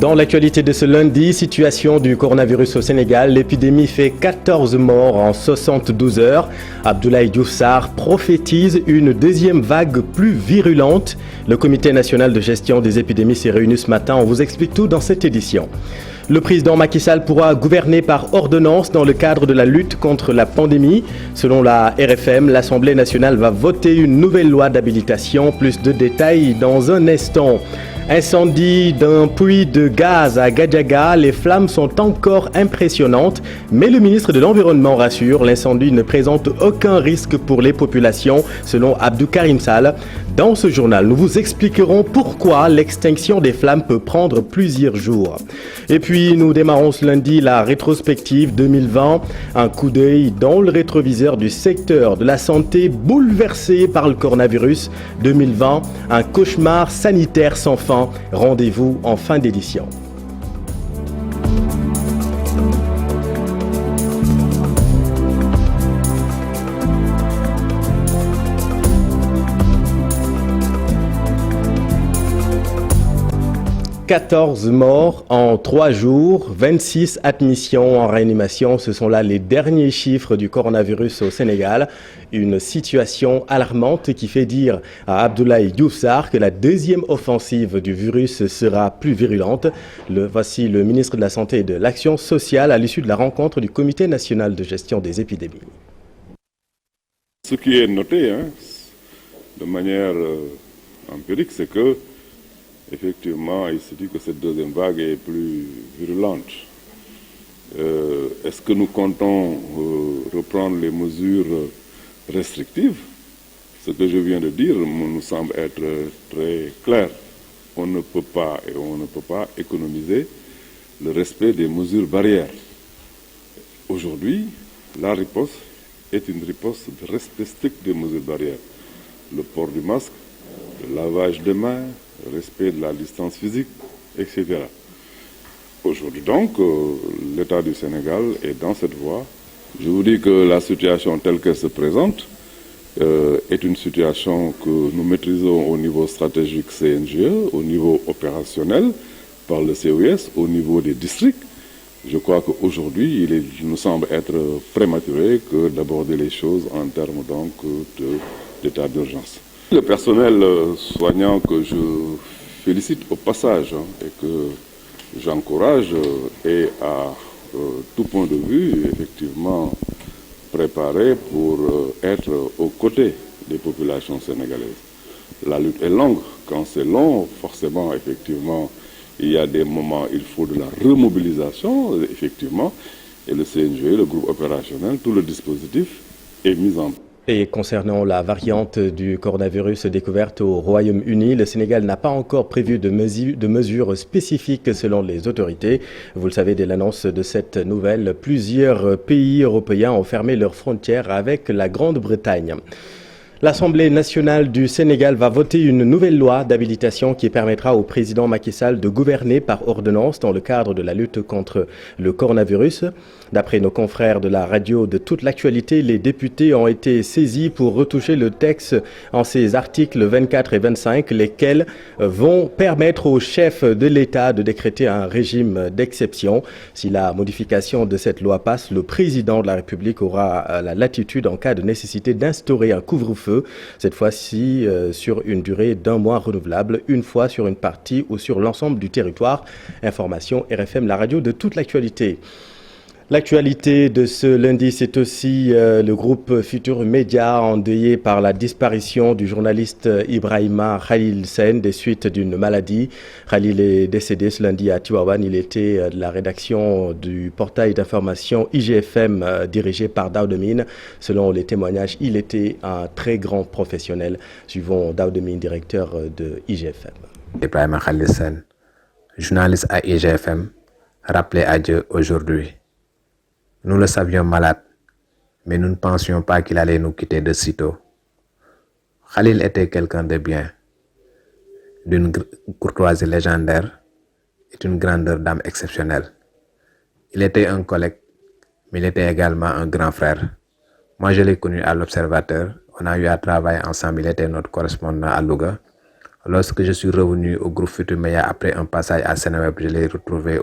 Dans l'actualité de ce lundi, situation du coronavirus au Sénégal, l'épidémie fait 14 morts en 72 heures. Abdoulaye Diouf Sarr prophétise une deuxième vague plus virulente. Le Comité national de gestion des épidémies s'est réuni ce matin. On vous explique tout dans cette édition. Le président Macky Sall pourra gouverner par ordonnance dans le cadre de la lutte contre la pandémie. Selon la RFM, l'Assemblée nationale va voter une nouvelle loi d'habilitation. Plus de détails dans un instant. Incendie d'un puits de gaz à Gadiaga, les flammes sont encore impressionnantes, mais le ministre de l'Environnement rassure, l'incendie ne présente aucun risque pour les populations, selon Abdou Karim Sall. Dans ce journal, nous vous expliquerons pourquoi l'extinction des flammes peut prendre plusieurs jours. Et puis, nous démarrons ce lundi la rétrospective 2020, un coup d'œil dans le rétroviseur du secteur de la santé bouleversé par le coronavirus 2020, un cauchemar sanitaire sans fin. Rendez-vous en fin d'édition. « 14 morts en 3 jours, 26 admissions en réanimation. Ce sont là les derniers chiffres du coronavirus au Sénégal. Une situation alarmante qui fait dire à Abdoulaye Diouf Sarr que la deuxième offensive du virus sera plus virulente. Voici le ministre de la Santé et de l'Action sociale à l'issue de la rencontre du Comité national de gestion des épidémies. Ce qui est noté de manière empirique, c'est que effectivement, il se dit que cette deuxième vague est plus virulente. Est-ce que nous comptons reprendre les mesures restrictives? Ce que je viens de dire nous semble être très clair. On ne peut pas économiser le respect des mesures barrières. Aujourd'hui, la riposte est une riposte de respect strict des mesures barrières. Le port du masque, le lavage des mains, le respect de la distance physique, etc. Aujourd'hui donc, l'État du Sénégal est dans cette voie. Je vous dis que la situation telle qu'elle se présente est une situation que nous maîtrisons au niveau stratégique CNGE, au niveau opérationnel par le COS, au niveau des districts. Je crois qu'aujourd'hui, il nous semble être prématuré que d'aborder les choses en termes donc d'état d'urgence. Le personnel soignant que je félicite au passage et que j'encourage est à tout point de vue effectivement préparé pour être aux côtés des populations sénégalaises. La lutte est longue. Quand c'est long, forcément, effectivement, il y a des moments, il faut de la remobilisation, effectivement, et le CNG, le groupe opérationnel, tout le dispositif est mis en place. Et concernant la variante du coronavirus découverte au Royaume-Uni, le Sénégal n'a pas encore prévu de mesures spécifiques selon les autorités. Vous le savez, dès l'annonce de cette nouvelle, plusieurs pays européens ont fermé leurs frontières avec la Grande-Bretagne. L'Assemblée nationale du Sénégal va voter une nouvelle loi d'habilitation qui permettra au président Macky Sall de gouverner par ordonnance dans le cadre de la lutte contre le coronavirus. D'après nos confrères de la radio de toute l'actualité, les députés ont été saisis pour retoucher le texte en ses articles 24 et 25, lesquels vont permettre au chef de l'État de décréter un régime d'exception. Si la modification de cette loi passe, le président de la République aura la latitude en cas de nécessité d'instaurer un couvre-feu, cette fois-ci sur une durée d'1 mois renouvelable, une fois sur une partie ou sur l'ensemble du territoire. Information RFM, la radio de toute l'actualité. L'actualité de ce lundi, c'est aussi le groupe Futur Média endeuillé par la disparition du journaliste Ibrahima Khalil Sène des suites d'une maladie. Khalil est décédé ce lundi à Tivaouane. Il était de la rédaction du portail d'information IGFM dirigé par Daoudemine. Selon les témoignages, il était un très grand professionnel. Suivons Daoudemine, directeur de IGFM. Ibrahima Khalil Sène, journaliste à IGFM, rappelé à Dieu aujourd'hui. Nous le savions malade, mais nous ne pensions pas qu'il allait nous quitter de sitôt. Khalil était quelqu'un de bien, d'une courtoisie légendaire et d'une grandeur d'âme exceptionnelle. Il était un collègue, mais il était également un grand frère. Moi, je l'ai connu à l'Observateur. On a eu à travailler ensemble. Il était notre correspondant à Louga. Lorsque je suis revenu au groupe Futurs Médias après un passage à Seneweb, je l'ai retrouvé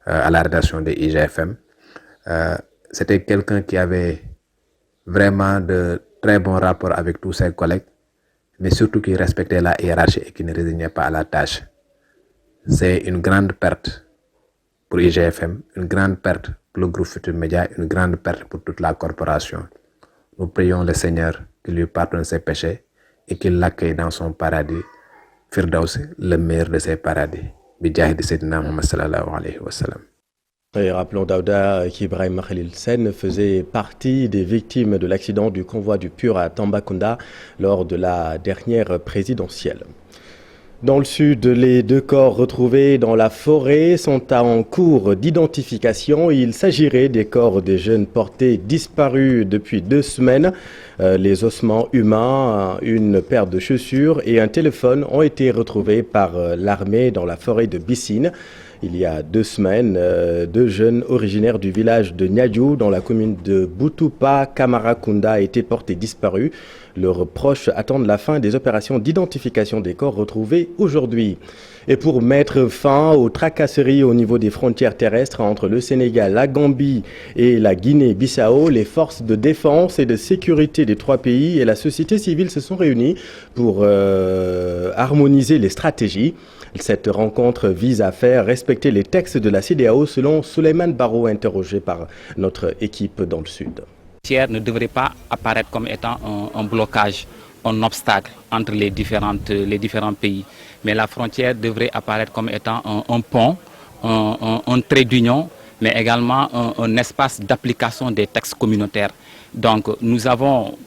à la rédaction de IGFM. C'était quelqu'un qui avait vraiment de très bons rapports avec tous ses collègues, mais surtout qui respectait la hiérarchie et qui ne résignait pas à la tâche. C'est une grande perte pour IGFM, une grande perte pour le groupe Futurs Médias, une grande perte pour toute la corporation. Nous prions le Seigneur qu'il lui pardonne ses péchés et qu'il l'accueille dans son paradis, Firdaus, le meilleur de ses paradis. Bidjahid Sayyidina Muhammad sallallahu alayhi wa sallam. Et rappelons Daouda qu'Ibrahim Khalil Sen faisait partie des victimes de l'accident du convoi du Pur à Tambacounda lors de la dernière présidentielle. Dans le sud, les 2 corps retrouvés dans la forêt sont en cours d'identification. Il s'agirait des corps des jeunes portés disparus depuis 2 semaines. Les ossements humains, une paire de chaussures et un téléphone ont été retrouvés par l'armée dans la forêt de Bissine. Il y a 2 semaines, 2 jeunes originaires du village de Niadjou, dans la commune de Boutoupa, Kamarakunda, étaient portés disparus. Leurs proches attendent la fin des opérations d'identification des corps retrouvés aujourd'hui. Et pour mettre fin aux tracasseries au niveau des frontières terrestres entre le Sénégal, la Gambie et la Guinée-Bissau, les forces de défense et de sécurité des 3 pays et la société civile se sont réunies pour harmoniser les stratégies. Cette rencontre vise à faire respecter les textes de la CEDEAO selon Souleymane Baro, interrogé par notre équipe dans le sud. La frontière ne devrait pas apparaître comme étant un blocage, un obstacle entre les différents pays. Mais la frontière devrait apparaître comme étant un pont, un trait d'union, mais également un espace d'application des textes communautaires. Donc nous avons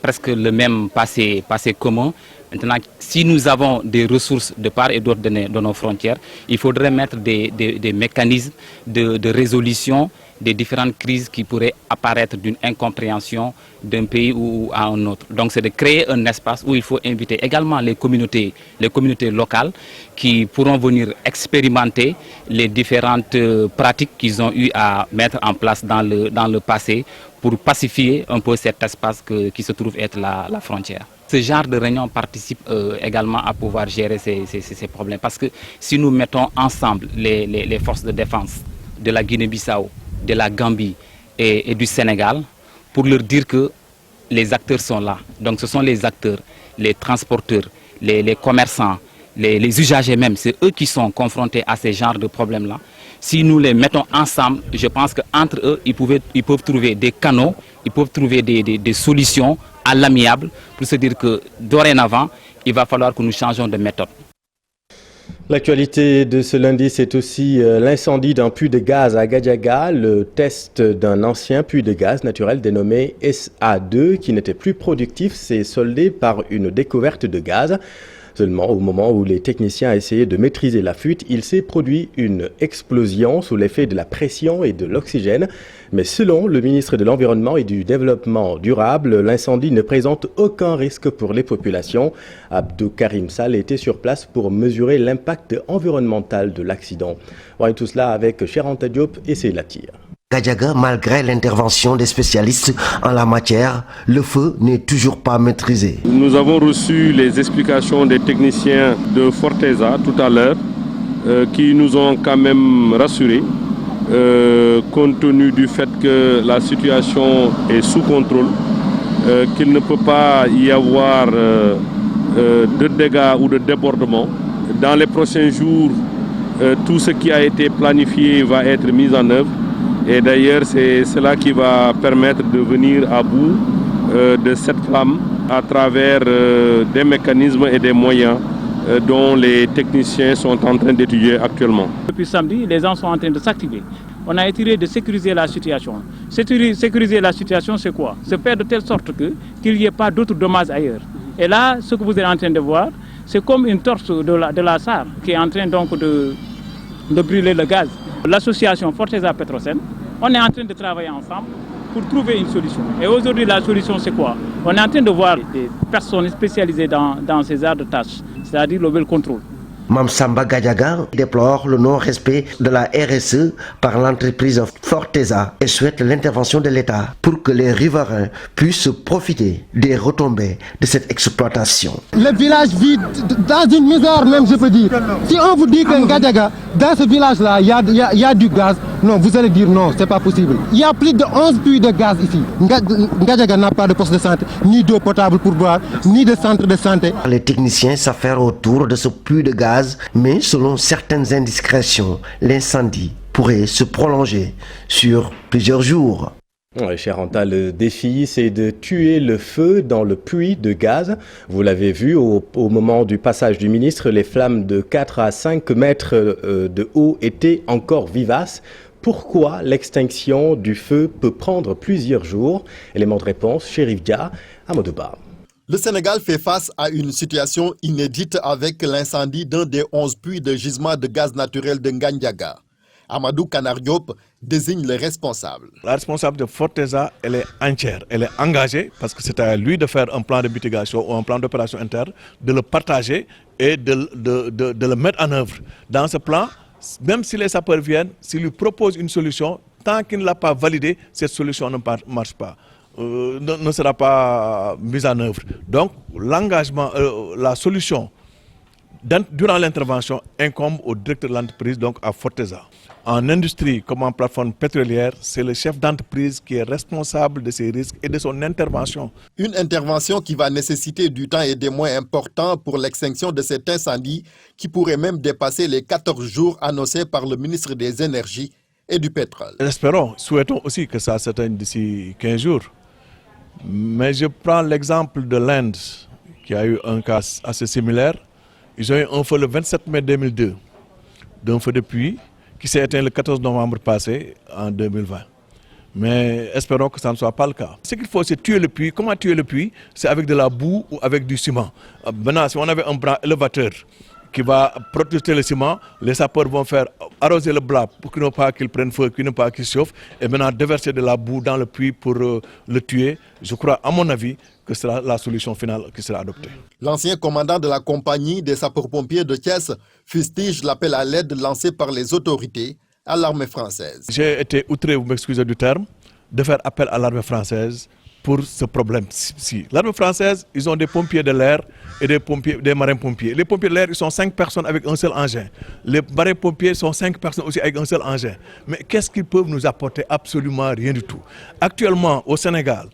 presque le même passé commun. Maintenant, si nous avons des ressources de part et d'autre de nos frontières, il faudrait mettre des mécanismes de résolution des différentes crises qui pourraient apparaître d'une incompréhension d'un pays ou à un autre. Donc c'est de créer un espace où il faut inviter également les communautés locales qui pourront venir expérimenter les différentes pratiques qu'ils ont eu à mettre en place dans le passé pour pacifier un peu cet espace qui se trouve être la frontière. Ce genre de réunion participe également à pouvoir gérer ces problèmes. Parce que si nous mettons ensemble les forces de défense de la Guinée-Bissau, de la Gambie et du Sénégal, pour leur dire que les acteurs sont là. Donc ce sont les acteurs, les transporteurs, les commerçants, les usagers même, c'est eux qui sont confrontés à ces genres de problèmes-là. Si nous les mettons ensemble, je pense qu'entre eux, ils peuvent trouver des canaux, ils peuvent trouver des solutions à l'amiable pour se dire que dorénavant, il va falloir que nous changions de méthode. L'actualité de ce lundi, c'est aussi l'incendie d'un puits de gaz à Gadiaga, le test d'un ancien puits de gaz naturel dénommé SA2 qui n'était plus productif s'est soldé par une découverte de gaz. Seulement, au moment où les techniciens essayaient de maîtriser la fuite, il s'est produit une explosion sous l'effet de la pression et de l'oxygène. Mais selon le ministre de l'Environnement et du Développement durable, l'incendie ne présente aucun risque pour les populations. Abdou Karim Sall était sur place pour mesurer l'impact environnemental de l'accident. Voyons tout cela avec Cheranta Diop et Seylatir. Gadiaga, malgré l'intervention des spécialistes en la matière, le feu n'est toujours pas maîtrisé. Nous avons reçu les explications des techniciens de Forteza tout à l'heure qui nous ont quand même rassurés compte tenu du fait que la situation est sous contrôle, qu'il ne peut pas y avoir de dégâts ou de débordements. Dans les prochains jours, tout ce qui a été planifié va être mis en œuvre. Et d'ailleurs, c'est cela qui va permettre de venir à bout de cette flamme à travers des mécanismes et des moyens dont les techniciens sont en train d'étudier actuellement. Depuis samedi, les gens sont en train de s'activer. On a essayé de sécuriser la situation. Sécuriser la situation, c'est quoi? C'est faire de telle sorte qu'il n'y ait pas d'autres dommages ailleurs. Et là, ce que vous êtes en train de voir, c'est comme une torche de la SAR qui est en train donc de brûler le gaz. L'association Forteza Petrosen, on est en train de travailler ensemble pour trouver une solution. Et aujourd'hui, la solution, c'est quoi? On est en train de voir des personnes spécialisées dans ces arts de tâches, c'est-à-dire le well control. Mamsamba Gadiaga déplore le non-respect de la RSE par l'entreprise Forteza et souhaite l'intervention de l'État pour que les riverains puissent profiter des retombées de cette exploitation. Le village vit dans une misère même, je peux dire. Si on vous dit que Gadiaga, dans ce village-là, il y a du gaz, non, vous allez dire non, c'est pas possible. Il y a plus de 11 puits de gaz ici. Gadiaga n'a pas de poste de santé, ni d'eau potable pour boire, ni de centre de santé. Les techniciens s'affairent autour de ce puits de gaz, mais selon certaines indiscrétions, l'incendie pourrait se prolonger sur plusieurs jours. Ouais, cher Anta, le défi, c'est de tuer le feu dans le puits de gaz. Vous l'avez vu, au moment du passage du ministre, les flammes de 4 à 5 mètres de haut étaient encore vivaces. Pourquoi l'extinction du feu peut prendre plusieurs jours? Élément de réponse, Chérif Dia, Amadouba. Le Sénégal fait face à une situation inédite avec l'incendie d'un des 11 puits de gisement de gaz naturel de Ngandiaga. Amadou Kanar Diop désigne les responsables. La responsabilité de Forteza, elle est entière, elle est engagée parce que c'est à lui de faire un plan de mitigation ou un plan d'opération interne, de le partager et de le mettre en œuvre. Dans ce plan, même si les sapeurs viennent, s'ils lui proposent une solution, tant qu'il ne l'a pas validée, cette solution ne marche pas. Ne sera pas mise en œuvre. Donc l'engagement, la solution durant l'intervention incombe au directeur de l'entreprise, donc à Forteza. En industrie comme en plateforme pétrolière, c'est le chef d'entreprise qui est responsable de ces risques et de son intervention. Une intervention qui va nécessiter du temps et des moyens importants pour l'extinction de cet incendie qui pourrait même dépasser les 14 jours annoncés par le ministre des Énergies et du Pétrole. Espérons, souhaitons aussi que ça s'éteigne d'ici 15 jours. Mais je prends l'exemple de l'Inde qui a eu un cas assez similaire. Ils ont eu un feu le 27 mai 2002, d'un feu de puits qui s'est éteint le 14 novembre passé en 2020. Mais espérons que ça ne soit pas le cas. Ce qu'il faut, c'est tuer le puits. Comment tuer le puits? C'est avec de la boue ou avec du ciment. Maintenant, si on avait un bras élévateur qui va protéger le ciment, les sapeurs vont faire arroser le bras pour qu'il ne pas qu'il prenne feu, qu'il ne pas qu'il chauffe, et maintenant déverser de la boue dans le puits pour le tuer. Je crois, à mon avis, que ce sera la solution finale qui sera adoptée. L'ancien commandant de la compagnie des sapeurs-pompiers de Thiès fustige l'appel à l'aide lancé par les autorités à l'armée française. J'ai été outré, vous m'excusez du terme, de faire appel à l'armée française pour ce problème-ci. L'armée française, ils ont des pompiers de l'air et des marins-pompiers. Les pompiers de l'air, ils sont 5 personnes avec un seul engin. Les marins-pompiers sont 5 personnes aussi avec un seul engin. Mais qu'est-ce qu'ils peuvent nous apporter? Absolument rien du tout. Actuellement, au Sénégal,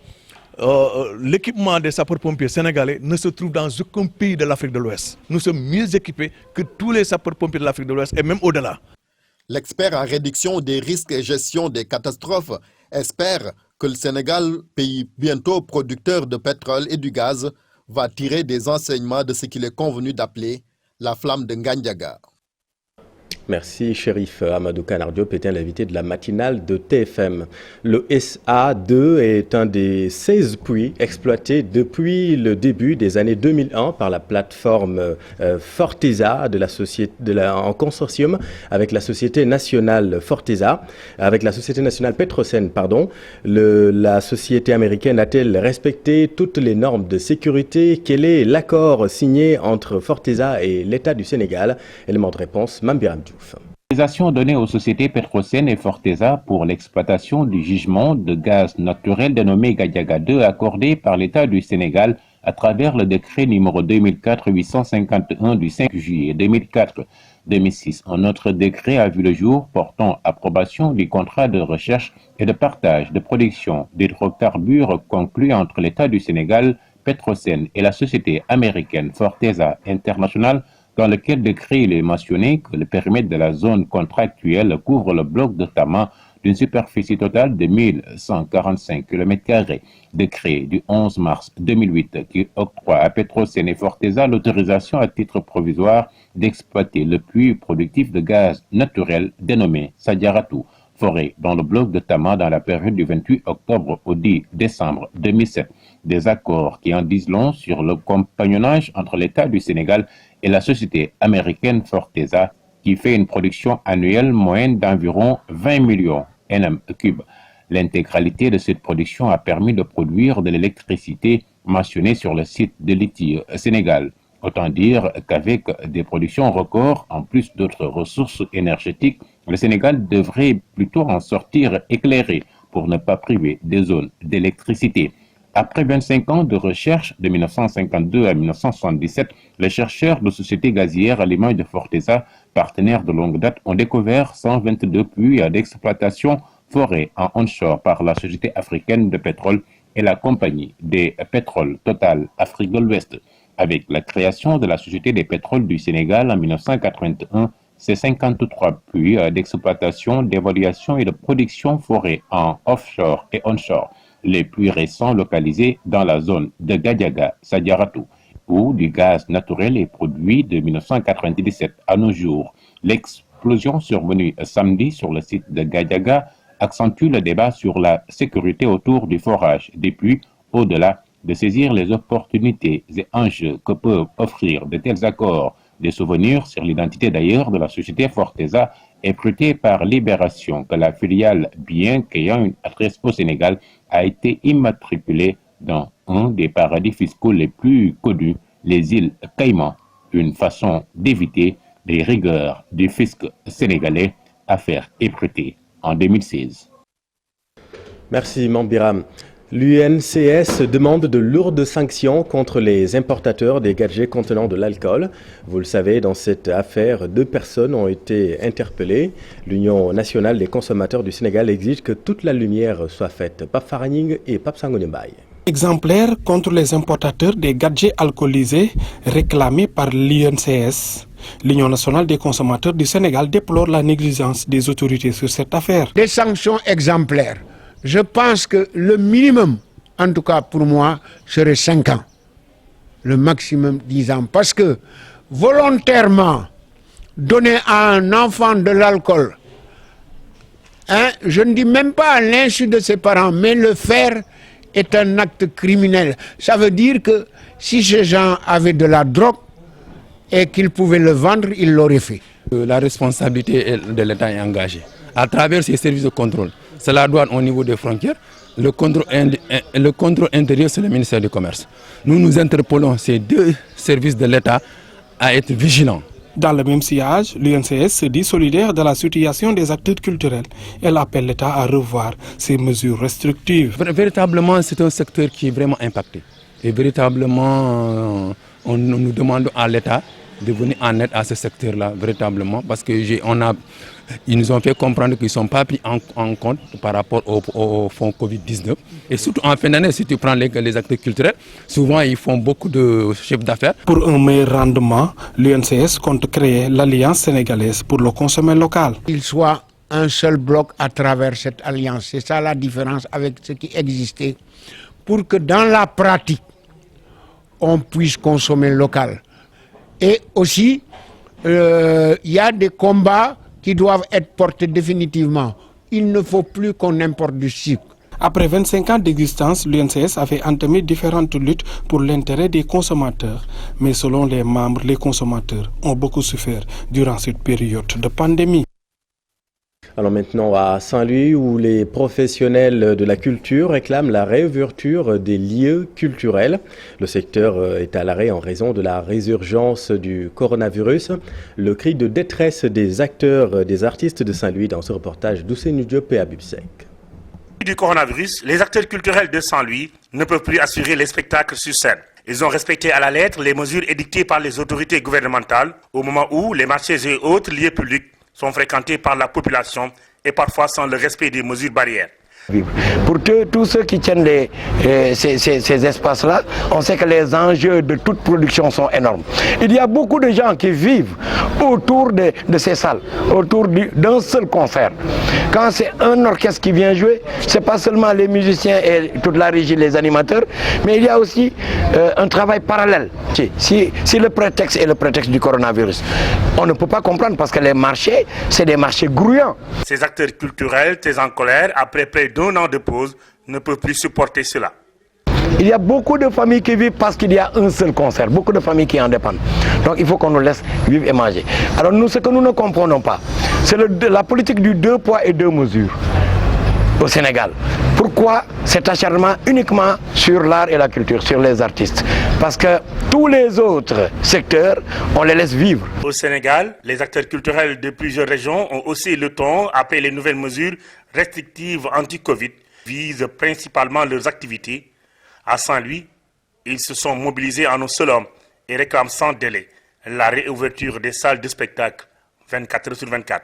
l'équipement des sapeurs-pompiers sénégalais ne se trouve dans aucun pays de l'Afrique de l'Ouest. Nous sommes mieux équipés que tous les sapeurs-pompiers de l'Afrique de l'Ouest et même au-delà. L'expert en réduction des risques et gestion des catastrophes espère que le Sénégal, pays bientôt producteur de pétrole et du gaz, va tirer des enseignements de ce qu'il est convenu d'appeler la flamme de Ngandiaga. Merci, Chérif. Amadou Kanar Diop était l'invité de la matinale de TFM. Le SA2 est un des 16 puits exploités depuis le début des années 2001 par la plateforme Forteza en consortium avec la société nationale Forteza, avec la société nationale Petrosen, pardon. La société américaine a-t-elle respecté toutes les normes de sécurité? Quel est l'accord signé entre Forteza et l'État du Sénégal? Élément de réponse, Mambiram Diouf. L'autorisation donnée aux sociétés Petrosen et Forteza pour l'exploitation du gisement de gaz naturel dénommé Gadiaga 2 accordé par l'État du Sénégal à travers le décret numéro 2004-851 du 5 juillet 2004-2006. Un autre décret a vu le jour portant approbation du contrat de recherche et de partage de production d'hydrocarbures conclu entre l'État du Sénégal, Petrosen et la société américaine Forteza International, dans lequel décret il est mentionné que le périmètre de la zone contractuelle couvre le bloc de Tama d'une superficie totale de 1145 km². Décret du 11 mars 2008 qui octroie à Petrosen et Forteza l'autorisation à titre provisoire d'exploiter le puits productif de gaz naturel dénommé Sadiaratou, foré dans le bloc de Tama dans la période du 28 octobre au 10 décembre 2007. Des accords qui en disent long sur le compagnonnage entre l'État du Sénégal et la société américaine Forteza qui fait une production annuelle moyenne d'environ 20 millions nm3. L'intégralité de cette production a permis de produire de l'électricité mentionnée sur le site de Liti Sénégal. Autant dire qu'avec des productions records, en plus d'autres ressources énergétiques, le Sénégal devrait plutôt en sortir éclairé pour ne pas priver des zones d'électricité. Après 25 ans de recherche, de 1952 à 1977, les chercheurs de sociétés gazières à l'image de Forteza, partenaires de longue date, ont découvert 122 puits d'exploitation forêt en onshore par la Société africaine de pétrole et la compagnie des pétroles Total Afrique de l'Ouest. Avec la création de la Société des pétroles du Sénégal en 1981, ces 53 puits d'exploitation, d'évaluation et de production forêt en offshore et onshore, les plus récents localisés dans la zone de Gadiaga, Sadiaratou, où du gaz naturel est produit de 1997 à nos jours. L'explosion survenue samedi sur le site de Gadiaga accentue le débat sur la sécurité autour du forage des puits, au-delà de saisir les opportunités et enjeux que peuvent offrir de tels accords. Des souvenirs sur l'identité d'ailleurs de la société Forteza, effritée par Libération, que la filiale, bien qu'ayant une adresse au Sénégal, a été immatriculée dans un des paradis fiscaux les plus connus, les îles Caïmans, une façon d'éviter les rigueurs du fisc sénégalais, affaire effritée en 2016. Merci Mambiram. L'UNCS demande de lourdes sanctions contre les importateurs des gadgets contenant de l'alcool. Vous le savez, dans cette affaire, 2 personnes ont été interpellées. L'Union nationale des consommateurs du Sénégal exige que toute la lumière soit faite. Pape Faraning et Pape Sangounibaye. Exemplaire contre les importateurs des gadgets alcoolisés réclamés par l'UNCS. L'Union nationale des consommateurs du Sénégal déplore la négligence des autorités sur cette affaire. Des sanctions exemplaires. Je pense que le minimum, en tout cas pour moi, serait 5 ans. Le maximum 10 ans. Parce que volontairement donner à un enfant de l'alcool, je ne dis même pas à l'insu de ses parents, mais le faire est un acte criminel. Ça veut dire que si ces gens avaient de la drogue et qu'ils pouvaient le vendre, ils l'auraient fait. La responsabilité de l'État est engagée à travers ses services de contrôle. C'est la douane au niveau des frontières. Le contrôle intérieur, c'est le ministère du Commerce. Nous interpellons ces 2 services de l'État à être vigilants. Dans le même sillage, l'UNCS se dit solidaire de la situation des acteurs culturels. Elle appelle l'État à revoir ces mesures restrictives. Véritablement, c'est un secteur qui est vraiment impacté. Et véritablement, nous demandons à l'État de venir en aide à ce secteur-là, véritablement, parce qu'ils nous ont fait comprendre qu'ils ne sont pas pris en compte par rapport au fonds Covid-19. Et surtout en fin d'année, si tu prends les acteurs culturels, souvent ils font beaucoup de chiffre d'affaires. Pour un meilleur rendement, l'UNCS compte créer l'Alliance sénégalaise pour le consommer local. Il soit un seul bloc à travers cette alliance. C'est ça la différence avec ce qui existait. Pour que dans la pratique, on puisse consommer local. Et aussi, il y a des combats qui doivent être portés définitivement. Il ne faut plus qu'on importe du sucre. Après 25 ans d'existence, l'UNCS avait entamé différentes luttes pour l'intérêt des consommateurs. Mais selon les membres, les consommateurs ont beaucoup souffert durant cette période de pandémie. Alors maintenant à Saint-Louis où les professionnels de la culture réclament la réouverture des lieux culturels. Le secteur est à l'arrêt en raison de la résurgence du coronavirus. Le cri de détresse des acteurs, des artistes de Saint-Louis dans ce reportage d'Ousseynou Diop et Abib Sek. Du coronavirus, les acteurs culturels de Saint-Louis ne peuvent plus assurer les spectacles sur scène. Ils ont respecté à la lettre les mesures édictées par les autorités gouvernementales au moment où les marchés et autres lieux publics sont fréquentés par la population et parfois sans le respect des mesures barrières. Pour tous ceux qui tiennent ces espaces-là, on sait que les enjeux de toute production sont énormes. Il y a beaucoup de gens qui vivent autour de ces salles, autour d'un seul concert. Quand c'est un orchestre qui vient jouer, ce n'est pas seulement les musiciens et toute la régie, les animateurs, mais il y a aussi un travail parallèle. Si le prétexte est le prétexte du coronavirus, on ne peut pas comprendre parce que les marchés, c'est des marchés grouillants. Ces acteurs culturels, très en colère, après près d'un an de pause, ne peuvent plus supporter cela. Il y a beaucoup de familles qui vivent parce qu'il y a un seul concert, beaucoup de familles qui en dépendent. Donc il faut qu'on nous laisse vivre et manger. Alors nous, ce que nous ne comprenons pas, c'est la politique du 2 poids et 2 mesures au Sénégal. Pourquoi cet acharnement uniquement sur l'art et la culture, sur les artistes? Parce que tous les autres secteurs, on les laisse vivre. Au Sénégal, les acteurs culturels de plusieurs régions ont aussi le ton après les nouvelles mesures restrictives anti-Covid visent principalement leurs activités. À Saint-Louis, ils se sont mobilisés en un seul homme et réclament sans délai la réouverture des salles de spectacle 24 heures sur 24.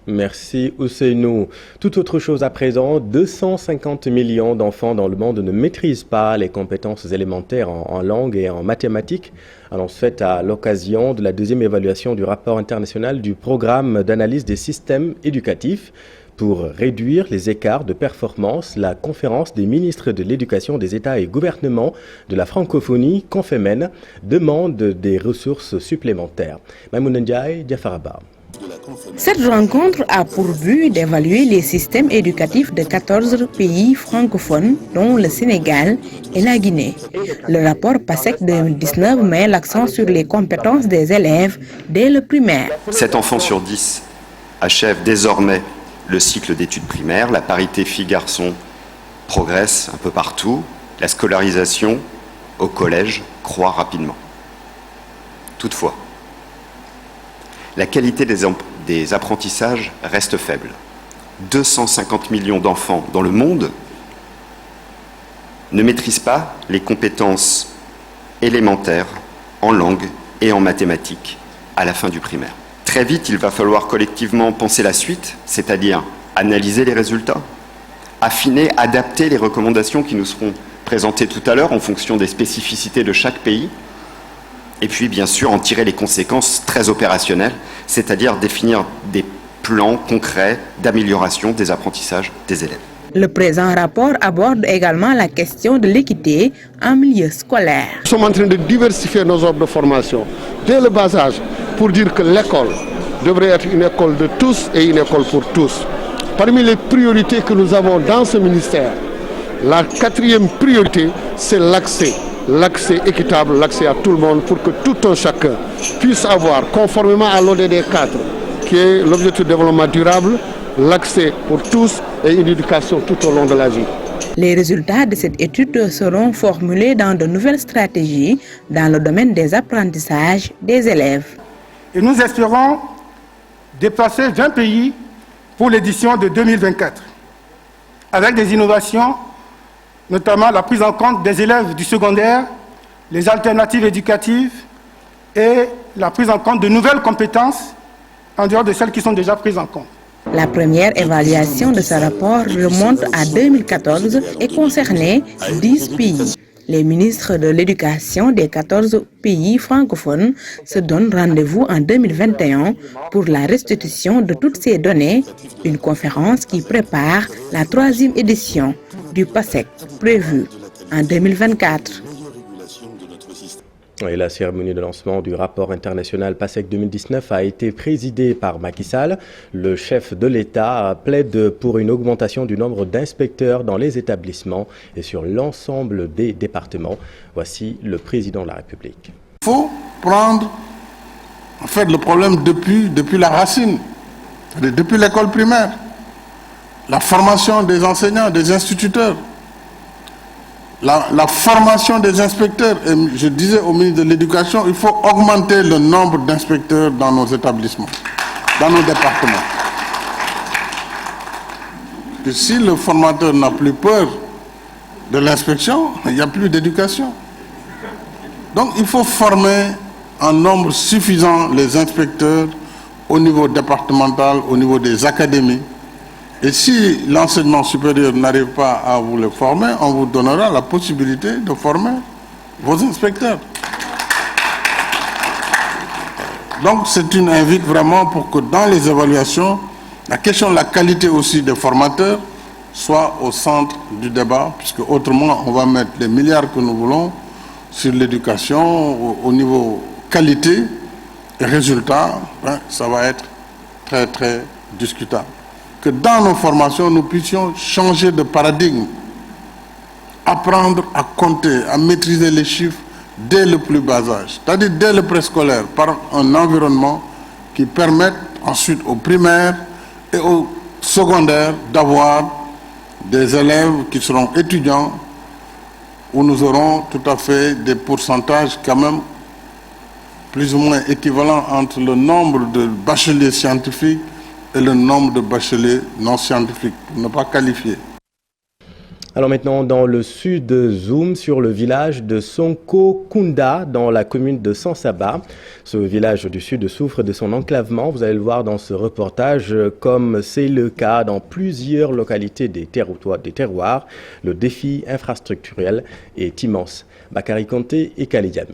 Merci Ousseynou. Tout autre chose à présent, 250 millions d'enfants dans le monde ne maîtrisent pas les compétences élémentaires en langue et en mathématiques. Annonce faite à l'occasion de la deuxième évaluation du rapport international du programme d'analyse des systèmes éducatifs. Pour réduire les écarts de performance, la conférence des ministres de l'éducation des États et gouvernements de la francophonie, Confémen, demande des ressources supplémentaires. Maïmouna Ndiaye, Diafaraba. Cette rencontre a pour but d'évaluer les systèmes éducatifs de 14 pays francophones, dont le Sénégal et la Guinée. Le rapport PASEC 2019 met l'accent sur les compétences des élèves dès le primaire. 7 enfants sur 10 achèvent désormais le cycle d'études primaires. La parité filles-garçons progresse un peu partout. La scolarisation au collège croît rapidement. Toutefois, la qualité des apprentissages reste faible. 250 millions d'enfants dans le monde ne maîtrisent pas les compétences élémentaires en langue et en mathématiques à la fin du primaire. Très vite, il va falloir collectivement penser la suite, c'est-à-dire analyser les résultats, affiner, adapter les recommandations qui nous seront présentées tout à l'heure en fonction des spécificités de chaque pays, et puis bien sûr en tirer les conséquences très opérationnelles, c'est-à-dire définir des plans concrets d'amélioration des apprentissages des élèves. Le présent rapport aborde également la question de l'équité en milieu scolaire. Nous sommes en train de diversifier nos offres de formation dès le bas âge pour dire que l'école devrait être une école de tous et une école pour tous. Parmi les priorités que nous avons dans ce ministère, la 4e priorité, c'est l'accès. L'accès équitable, l'accès à tout le monde pour que tout un chacun puisse avoir, conformément à l'ODD 4, qui est l'objectif de développement durable, l'accès pour tous et une éducation tout au long de la vie. Les résultats de cette étude seront formulés dans de nouvelles stratégies dans le domaine des apprentissages des élèves. Et nous espérons dépasser 20 pays pour l'édition de 2024, avec des innovations, notamment la prise en compte des élèves du secondaire, les alternatives éducatives et la prise en compte de nouvelles compétences en dehors de celles qui sont déjà prises en compte. La première évaluation de ce rapport remonte à 2014 et concernait 10 pays. Les ministres de l'éducation des 14 pays francophones se donnent rendez-vous en 2021 pour la restitution de toutes ces données, une conférence qui prépare la 3e édition du PASEC prévue en 2024. Et la cérémonie de lancement du rapport international PASEC 2019 a été présidée par Macky Sall. Le chef de l'État plaide pour une augmentation du nombre d'inspecteurs dans les établissements et sur l'ensemble des départements. Voici le président de la République. Il faut prendre en fait le problème depuis la racine, depuis l'école primaire, la formation des enseignants, des instituteurs. La formation des inspecteurs, et je disais au ministre de l'Éducation, il faut augmenter le nombre d'inspecteurs dans nos établissements, dans nos départements. Que si le formateur n'a plus peur de l'inspection, il n'y a plus d'éducation. Donc il faut former en nombre suffisant les inspecteurs au niveau départemental, au niveau des académies. Et si l'enseignement supérieur n'arrive pas à vous le former, on vous donnera la possibilité de former vos inspecteurs. Donc c'est une invite vraiment pour que dans les évaluations, la question de la qualité aussi des formateurs soit au centre du débat, puisque autrement on va mettre les milliards que nous voulons sur l'éducation au niveau qualité et résultat, ça va être très très discutable. Que dans nos formations, nous puissions changer de paradigme, apprendre à compter, à maîtriser les chiffres dès le plus bas âge, c'est-à-dire dès le préscolaire, par un environnement qui permette ensuite aux primaires et aux secondaires d'avoir des élèves qui seront étudiants, où nous aurons tout à fait des pourcentages quand même plus ou moins équivalents entre le nombre de bacheliers scientifiques et le nombre de bacheliers non scientifiques, pour ne pas qualifier. Alors maintenant, dans le sud, zoom sur le village de Sonko-Kunda, dans la commune de Sansaba. Ce village du sud souffre de son enclavement. Vous allez le voir dans ce reportage, comme c'est le cas dans plusieurs localités des terroirs. Le défi infrastructurel est immense. Bakary Konté et Khalid.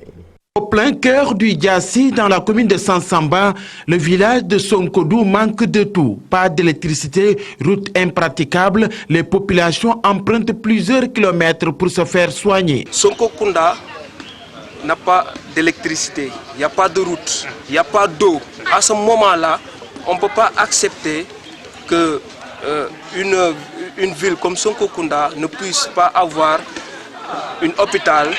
Au plein cœur du Djassi, dans la commune de Sansamba, le village de Sonkodou manque de tout. Pas d'électricité, route impraticable, les populations empruntent plusieurs kilomètres pour se faire soigner. Sonko-Kunda n'a pas d'électricité, il n'y a pas de route, il n'y a pas d'eau. À ce moment-là, on ne peut pas accepter que une ville comme Sonko-Kunda ne puisse pas avoir un hôpital,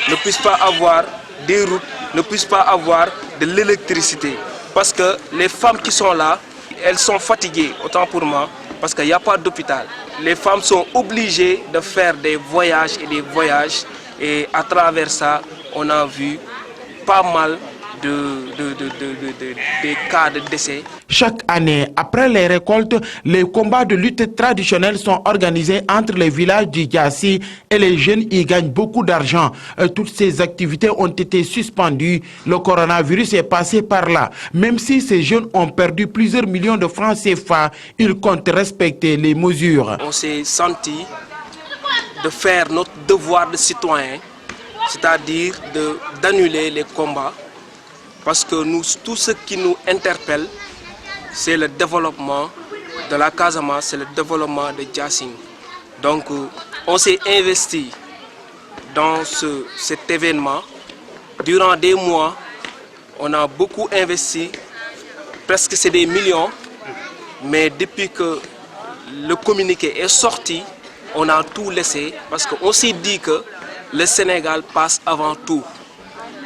ne puisse pas avoir des routes, ne puissent pas avoir de l'électricité. Parce que les femmes qui sont là, elles sont fatiguées, autant pour moi, parce qu'il n'y a pas d'hôpital. Les femmes sont obligées de faire des voyages et des voyages. Et à travers ça, on a vu pas mal des cas de décès. Chaque année, après les récoltes, les combats de lutte traditionnels sont organisés entre les villages du Djassi et les jeunes y gagnent beaucoup d'argent. Toutes ces activités ont été suspendues. Le coronavirus est passé par là. Même si ces jeunes ont perdu plusieurs millions de francs CFA, ils comptent respecter les mesures. On s'est senti de faire notre devoir de citoyen, c'est-à-dire d'annuler les combats. Parce que nous, tout ce qui nous interpelle, c'est le développement de la Casamance, c'est le développement de Djassing. Donc, on s'est investi dans cet événement. Durant des mois, on a beaucoup investi, presque c'est des millions. Mais depuis que le communiqué est sorti, on a tout laissé parce qu'on s'est dit que le Sénégal passe avant tout.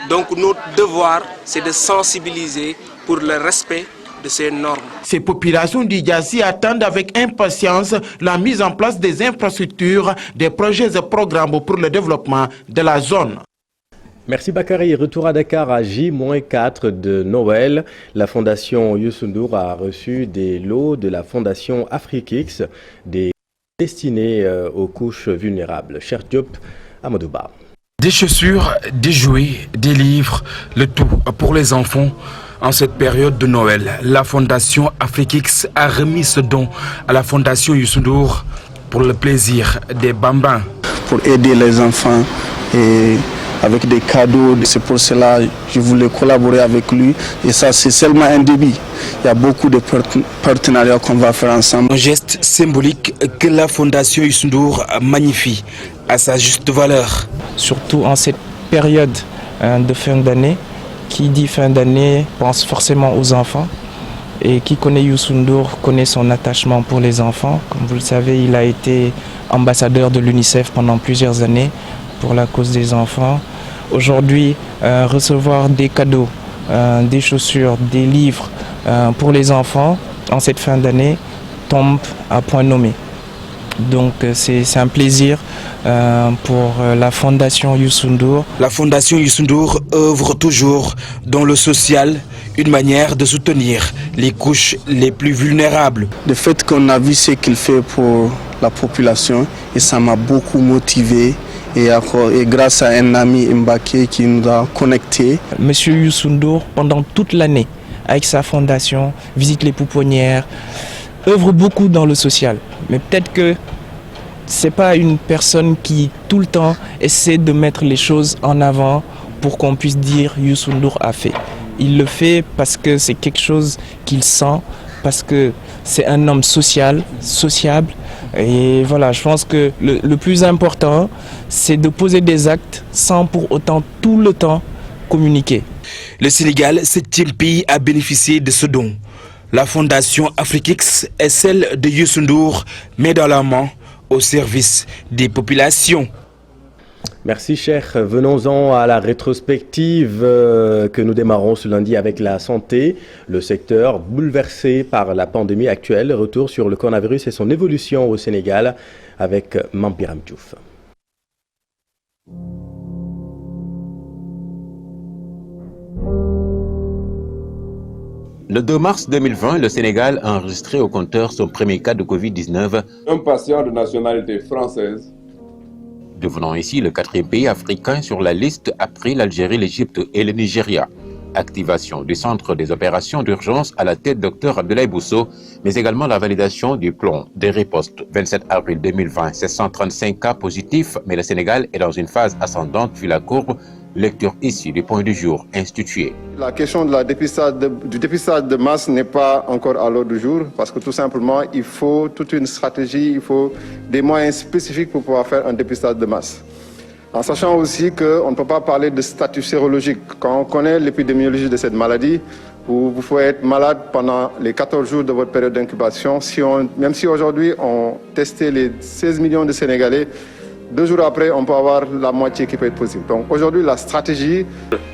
Donc notre devoir, c'est de sensibiliser pour le respect de ces normes. Ces populations du Djassi attendent avec impatience la mise en place des infrastructures, des projets et programmes pour le développement de la zone. Merci Bakary. Retour à Dakar à J-4 de Noël. La fondation Youssou N'Dour a reçu des lots de la fondation Afrikix, destinés aux couches vulnérables. Cher Diop, Amadouba. Des chaussures, des jouets, des livres, le tout pour les enfants. En cette période de Noël, la fondation Afrikix a remis ce don à la fondation Youssou N'Dour pour le plaisir des bambins. Pour aider les enfants et avec des cadeaux, c'est pour cela que je voulais collaborer avec lui. Et ça, c'est seulement un début. Il y a beaucoup de partenariats qu'on va faire ensemble. Un geste symbolique que la fondation Youssou N'Dour magnifie à sa juste valeur. Surtout en cette période de fin d'année, qui dit fin d'année pense forcément aux enfants. Et qui connaît Youssou N'Dour connaît son attachement pour les enfants. Comme vous le savez, il a été ambassadeur de l'UNICEF pendant plusieurs années pour la cause des enfants. Aujourd'hui, recevoir des cadeaux, des chaussures, des livres pour les enfants en cette fin d'année tombe à point nommé. Donc c'est un plaisir pour la fondation Youssou N'Dour. La fondation Youssou N'Dour œuvre toujours dans le social, une manière de soutenir les couches les plus vulnérables. Le fait qu'on a vu ce qu'il fait pour la population, et ça m'a beaucoup motivé. Et grâce à un ami Mbaké qui nous a connectés. Monsieur Youssou N'Dour, pendant toute l'année, avec sa fondation, visite les pouponnières, œuvre beaucoup dans le social. Mais peut-être que c'est pas une personne qui tout le temps essaie de mettre les choses en avant pour qu'on puisse dire Youssou N'Dour a fait. Il le fait parce que c'est quelque chose qu'il sent, parce que c'est un homme sociable. Et voilà, je pense que le plus important, c'est de poser des actes sans pour autant tout le temps communiquer. Le Sénégal, 7e pays à bénéficier de ce don. La fondation Afrikix est celle de Youssou N'Dour, mais dans la main au service des populations. Merci cher. Venons-en à la rétrospective que nous démarrons ce lundi avec la santé. Le secteur bouleversé par la pandémie actuelle. Retour sur le coronavirus et son évolution au Sénégal avec Mambiram Diouf. Le 2 mars 2020, le Sénégal a enregistré au compteur son premier cas de Covid-19. Un patient de nationalité française. Devenant ainsi le 4e pays africain sur la liste après l'Algérie, l'Égypte et le Nigeria. Activation du centre des opérations d'urgence à la tête Dr Abdoulaye Bousso, mais également la validation du plan de riposte. 27 avril 2020, 735 cas positifs, mais le Sénégal est dans une phase ascendante vu la courbe. Lecture ici du point du jour institué. La question du dépistage de masse n'est pas encore à l'ordre du jour parce que tout simplement, il faut toute une stratégie, il faut des moyens spécifiques pour pouvoir faire un dépistage de masse. En sachant aussi qu'on ne peut pas parler de statut sérologique. Quand on connaît l'épidémiologie de cette maladie, vous pouvez être malade pendant les 14 jours de votre période d'incubation. Même si aujourd'hui on testait les 16 millions de Sénégalais, 2 jours après, on peut avoir la moitié qui peut être possible. Donc aujourd'hui, la stratégie...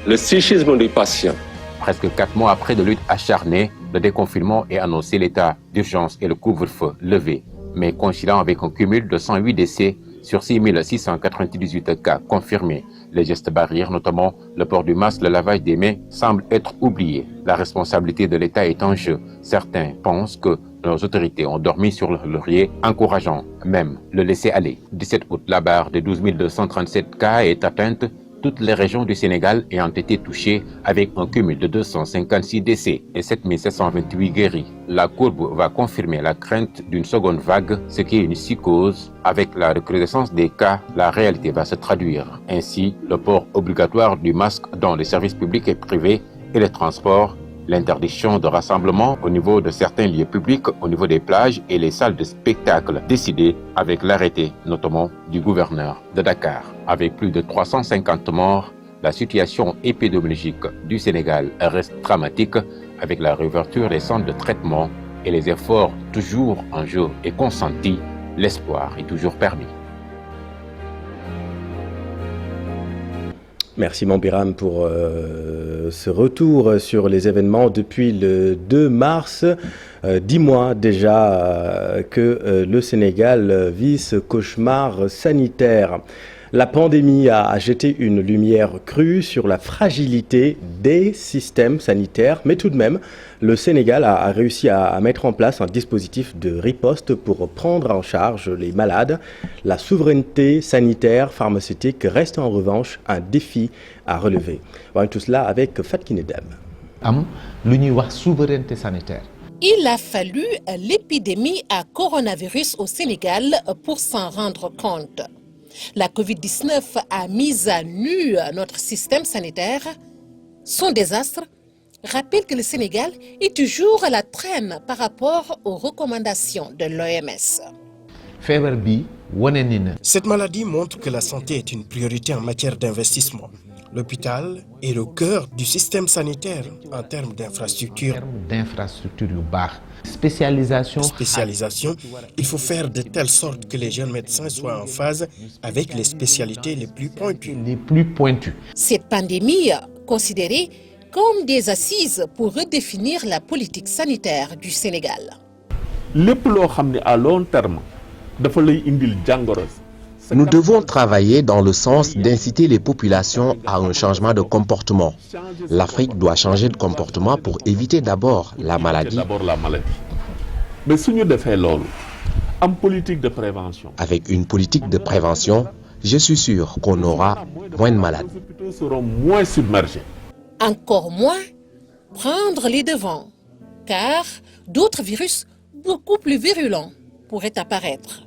Le psychisme du patient. Presque 4 mois après de lutte acharnée, le déconfinement est annoncé, l'état d'urgence et le couvre-feu levé, mais coïncidant avec un cumul de 108 décès sur 6 698 cas confirmés. Les gestes barrières, notamment le port du masque, le lavage des mains, semblent être oubliés. La responsabilité de l'État est en jeu. Certains pensent que nos autorités ont dormi sur le laurier, encourageant même le laisser-aller. 17 août, la barre de 12 237 cas est atteinte. Toutes les régions du Sénégal ayant été touchées avec un cumul de 256 décès et 7 728 guéris. La courbe va confirmer la crainte d'une seconde vague, ce qui est une psychose. Avec la recrudescence des cas, la réalité va se traduire. Ainsi, le port obligatoire du masque dans les services publics et privés et les transports, l'interdiction de rassemblement au niveau de certains lieux publics, au niveau des plages et les salles de spectacle, décidées avec l'arrêté notamment du gouverneur de Dakar. Avec plus de 350 morts, la situation épidémiologique du Sénégal reste dramatique avec la réouverture des centres de traitement et les efforts toujours en jeu et consentis, l'espoir est toujours permis. Merci Mambiram pour ce retour sur les événements depuis le 2 mars. 10 mois déjà que le Sénégal vit ce cauchemar sanitaire. La pandémie a jeté une lumière crue sur la fragilité des systèmes sanitaires, mais tout de même, le Sénégal a réussi à mettre en place un dispositif de riposte pour prendre en charge les malades. La souveraineté sanitaire pharmaceutique reste en revanche un défi à relever. Voyons tout cela avec Fatou Nedem. Souveraineté sanitaire. Il a fallu l'épidémie à coronavirus au Sénégal pour s'en rendre compte. La Covid-19 a mis à nu notre système sanitaire. Son désastre rappelle que le Sénégal est toujours à la traîne par rapport aux recommandations de l'OMS. Cette maladie montre que la santé est une priorité en matière d'investissement. L'hôpital est le cœur du système sanitaire en termes d'infrastructures. Spécialisation, il faut faire de telle sorte que les jeunes médecins soient en phase avec les spécialités les plus pointues. Cette pandémie, considérée comme des assises pour redéfinir la politique sanitaire du Sénégal. À long terme, nous devons travailler dans le sens d'inciter les populations à un changement de comportement. L'Afrique doit changer de comportement pour éviter d'abord la maladie. Mais si nous faisons une politique de prévention, avec une politique de prévention, je suis sûr qu'on aura moins de malades. Les hôpitaux seront moins submergés. Encore moins prendre les devants, car d'autres virus beaucoup plus virulents pourraient apparaître.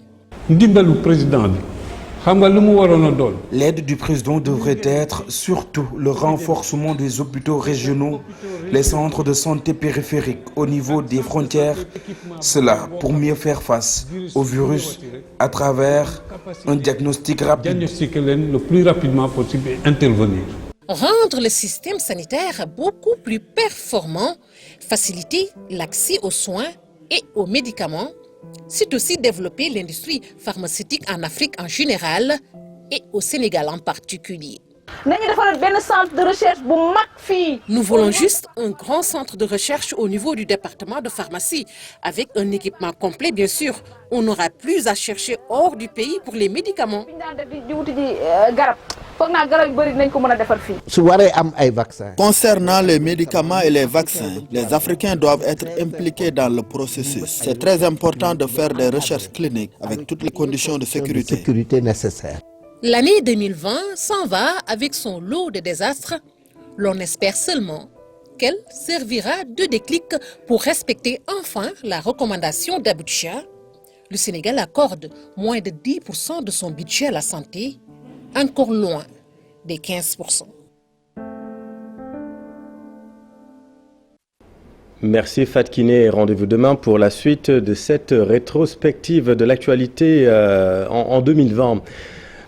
L'aide du président devrait être surtout le renforcement des hôpitaux régionaux, les centres de santé périphériques au niveau des frontières, cela pour mieux faire face au virus à travers un diagnostic rapide. Le plus rapidement possible et intervenir. Rendre le système sanitaire beaucoup plus performant, faciliter l'accès aux soins et aux médicaments, c'est aussi développer l'industrie pharmaceutique en Afrique en général et au Sénégal en particulier. Nous voulons juste un grand centre de recherche au niveau du département de pharmacie, avec un équipement complet bien sûr. On n'aura plus à chercher hors du pays pour les médicaments. Concernant les médicaments et les vaccins, les Africains doivent être impliqués dans le processus. C'est très important de faire des recherches cliniques avec toutes les conditions de sécurité nécessaires. L'année 2020 s'en va avec son lot de désastres. L'on espère seulement qu'elle servira de déclic pour respecter enfin la recommandation d'Abuja. Le Sénégal accorde moins de 10% de son budget à la santé, encore loin des 15%. Merci Fatkiné, rendez-vous demain pour la suite de cette rétrospective de l'actualité en 2020.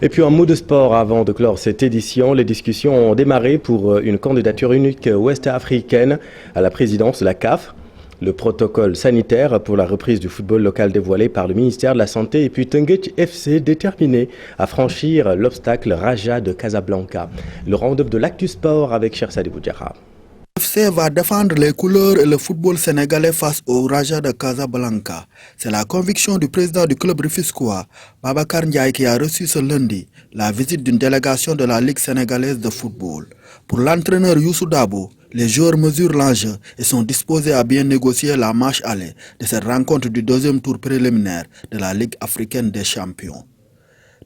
Et puis un mot de sport avant de clore cette édition. Les discussions ont démarré pour une candidature unique ouest-africaine à la présidence de la CAF. Le protocole sanitaire pour la reprise du football local dévoilé par le ministère de la Santé et puis Teungueth FC déterminé à franchir l'obstacle Raja de Casablanca. Le round-up de l'Actu Sport avec Cheikh Sadibou Diarra. FC va défendre les couleurs et le football sénégalais face au Raja de Casablanca. C'est la conviction du président du club rufisquois, Babacar Ndiaye, qui a reçu ce lundi la visite d'une délégation de la Ligue sénégalaise de football. Pour l'entraîneur Youssou Dabo, les joueurs mesurent l'enjeu et sont disposés à bien négocier la marche aller de cette rencontre du deuxième tour préliminaire de la Ligue africaine des champions.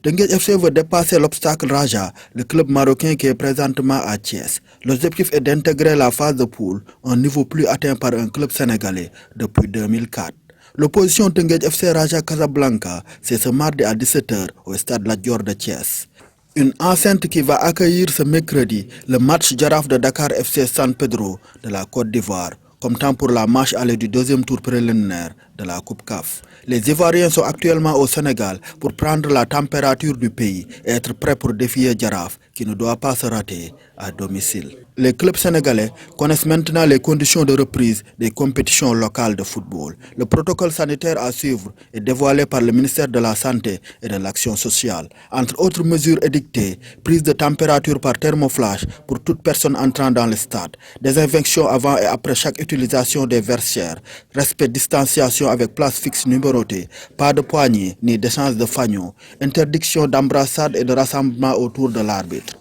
Teungueth FC veut dépasser l'obstacle Raja, le club marocain qui est présentement à Thiès. L'objectif est d'intégrer la phase de poule, un niveau plus atteint par un club sénégalais depuis 2004. L'opposition Teungueth FC Raja Casablanca, c'est ce mardi à 17 h au stade Lat Dior de Thiès. Une enceinte qui va accueillir ce mercredi le match Jaraaf de Dakar FC San Pedro de la Côte d'Ivoire, comme temps pour la marche aller du deuxième tour préliminaire de la Coupe CAF. Les Ivoiriens sont actuellement au Sénégal pour prendre la température du pays et être prêts pour défier Jaraaf, qui ne doit pas se rater à domicile. Les clubs sénégalais connaissent maintenant les conditions de reprise des compétitions locales de football. Le protocole sanitaire à suivre est dévoilé par le ministère de la Santé et de l'Action sociale. Entre autres mesures édictées, prise de température par thermoflash pour toute personne entrant dans le stade, désinfection avant et après chaque utilisation des vestiaires, respect distanciation avec place fixe numérotée, pas de poignée ni d'échange de fagnots, interdiction d'embrassade et de rassemblement autour de l'arbitre.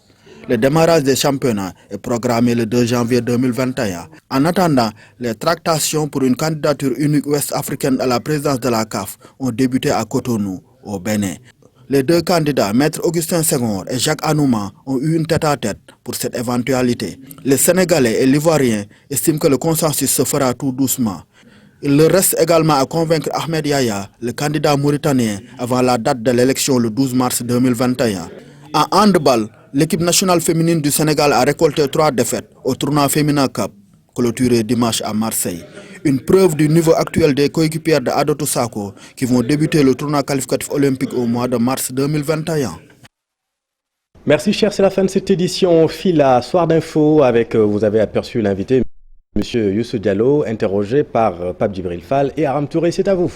Le démarrage des championnats est programmé le 2 janvier 2021. En attendant, les tractations pour une candidature unique ouest-africaine à la présidence de la CAF ont débuté à Cotonou, au Bénin. Les deux candidats, Maître Augustin Senghor et Jacques Anouma, ont eu une tête-à-tête pour cette éventualité. Les Sénégalais et l'Ivoirien estiment que le consensus se fera tout doucement. Il leur reste également à convaincre Ahmed Yahya, le candidat mauritanien, avant la date de l'élection le 12 mars 2021. En handball, l'équipe nationale féminine du Sénégal a récolté 3 défaites au tournoi Femina Cup, clôturé dimanche à Marseille. Une preuve du niveau actuel des coéquipières de Adotou Sako qui vont débuter le tournoi qualificatif olympique au mois de mars 2021. Merci cher, c'est la fin de cette édition Fila Soir d'info avec, vous avez aperçu l'invité, M. Youssou Diallo, interrogé par Pape Djibril Fall et Aram Touré, c'est à vous.